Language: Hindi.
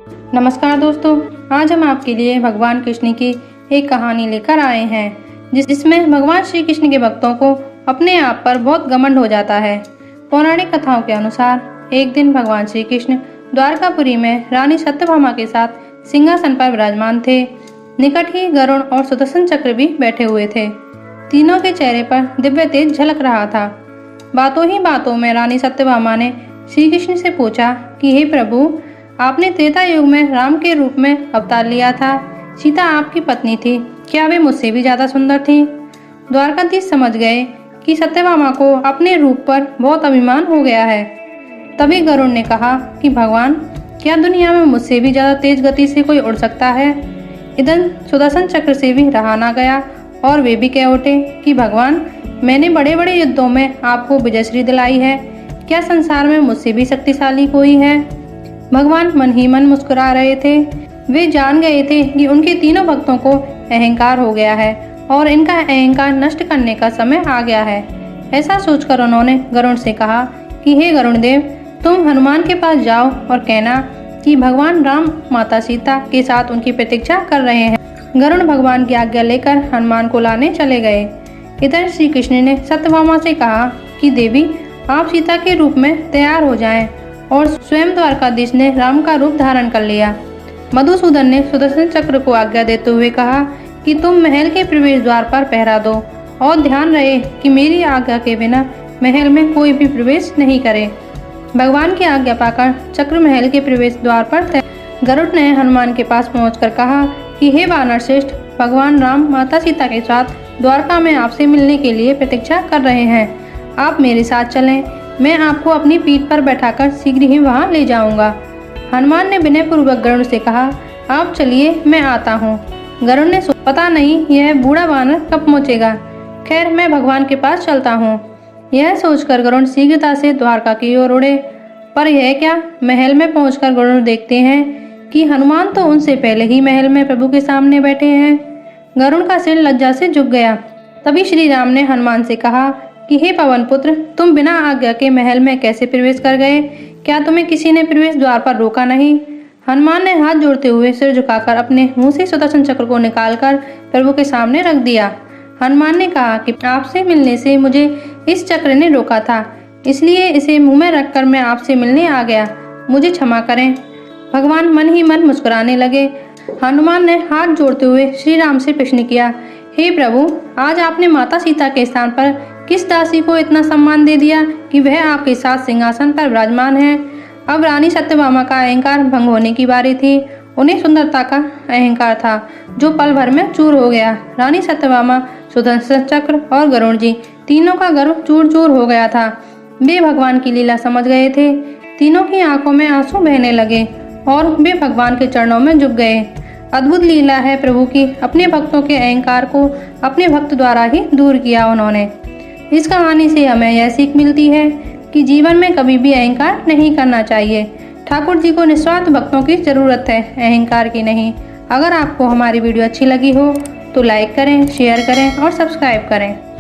नमस्कार दोस्तों, आज हम आपके लिए भगवान कृष्ण की एक कहानी लेकर आए हैं जिसमें भगवान श्री कृष्ण के भक्तों को अपने आप पर बहुत घमंड हो जाता है। पौराणिक कथाओं के अनुसार एक दिन भगवान श्री कृष्ण द्वारकापुरी में रानी सत्यभामा के साथ सिंहासन पर विराजमान थे। निकट ही गरुड़ और सुदर्शन चक्र भी बैठे हुए थे। तीनों के चेहरे पर दिव्य तेज झलक रहा था। बातों ही बातों में रानी सत्यभामा ने श्री कृष्ण से पूछा कि हे प्रभु, आपने त्रेता युग में राम के रूप में अवतार लिया था। सीता आपकी पत्नी थी, क्या वे मुझसे भी ज्यादा सुंदर थी? द्वारकाधीश समझ गए कि सत्यभामा को अपने रूप पर बहुत अभिमान हो गया है। तभी गरुड़ ने कहा कि भगवान, क्या दुनिया में मुझसे भी ज्यादा तेज गति से कोई उड़ सकता है? इधर सुदर्शन चक्र से भी रहा ना गया और वे भी कह उठे कि भगवान, मैंने बड़े बड़े युद्धों में आपको विजयश्री दिलाई है, क्या संसार में मुझसे भी शक्तिशाली कोई है? भगवान मन ही मन मुस्कुरा रहे थे। वे जान गए थे कि उनके तीनों भक्तों को अहंकार हो गया है और इनका अहंकार नष्ट करने का समय आ गया है। ऐसा सोचकर उन्होंने गरुड़ से कहा कि हे गरुड़ देव, तुम हनुमान के पास जाओ और कहना कि भगवान राम माता सीता के साथ उनकी प्रतीक्षा कर रहे हैं। गरुड़ भगवान की आज्ञा लेकर हनुमान को लाने चले गए। इधर श्री कृष्ण ने सत्यभामा से कहा कि देवी, आप सीता के रूप में तैयार हो जाएं, और स्वयं द्वारकाधीश ने राम का रूप धारण कर लिया। मधुसूदन ने सुदर्शन चक्र को आज्ञा देते हुए कहा कि तुम महल के प्रवेश द्वार पर पहरा दो और ध्यान रहे कि मेरी आज्ञा के बिना महल में कोई भी प्रवेश नहीं करे। भगवान की आज्ञा पाकर चक्र महल के प्रवेश द्वार पर गरुड़ ने हनुमान के पास पहुंचकर कहा कि हे वानर श्रेष्ठ, भगवान राम माता सीता के साथ द्वारका में आपसे मिलने के लिए प्रतीक्षा कर रहे हैं। आप मेरे साथ चलें, मैं आपको अपनी पीठ पर बैठाकर शीघ्र ही वहां ले जाऊंगा। हनुमान ने विनय पूर्वक गरुड़ से कहा, आप चलिए, मैं आता हूँ। गरुड़ ने पता नहीं यह बूढ़ा वानर कब पहुँचेगा, खैर मैं भगवान के पास चलता हूँ। यह सोचकर गरुड़ शीघ्रता से द्वारका की ओर उड़े। पर यह क्या, महल में पहुंचकर गरुड़ देखते हैं कि हनुमान तो उनसे पहले ही महल में प्रभु के सामने बैठे हैं। गरुड़ का सिर लज्जा से झुक गया। तभी श्री राम ने हनुमान से कहा कि हे पवन पुत्र, तुम बिना आज्ञा के महल में कैसे प्रवेश कर गए? क्या तुम्हें किसी ने प्रवेश द्वार पर रोका नहीं? हनुमान ने हाथ जोड़ते हुए सिर झुकाकर अपने मुंह से सुदर्शन चक्र को निकालकर प्रभु के सामने रख दिया। हनुमान ने कहा कि आपसे मिलने से मुझे इस चक्र ने रोका था, इसलिए इसे मुंह में रखकर मैं आपसे मिलने आ गया, मुझे क्षमा करें। भगवान मन ही मन मुस्कुराने लगे। हनुमान ने हाथ जोड़ते हुए श्री राम से प्रश्न किया, हे प्रभु, आज आपने माता सीता के स्थान पर किस दासी को इतना सम्मान दे दिया कि वह आपके साथ सिंहासन पर विराजमान है? अब रानी सत्यभामा का अहंकार भंग होने की बारी थी। उन्हें सुंदरता का अहंकार था जो पल भर में चूर हो गया। रानी सत्यभामा, सुदर्शन चक्र और गरुड़ जी तीनों का गर्व चूर चूर हो गया था। वे भगवान की लीला समझ गए थे। तीनों की आंखों में आंसू बहने लगे और वे भगवान के चरणों में झुक गए। अद्भुत लीला है प्रभु की, अपने भक्तों के अहंकार को अपने भक्त द्वारा ही दूर किया उन्होंने। इस कहानी से हमें यह सीख मिलती है कि जीवन में कभी भी अहंकार नहीं करना चाहिए। ठाकुर जी को निस्वार्थ भक्तों की जरूरत है, अहंकार की नहीं। अगर आपको हमारी वीडियो अच्छी लगी हो तो लाइक करें, शेयर करें और सब्सक्राइब करें।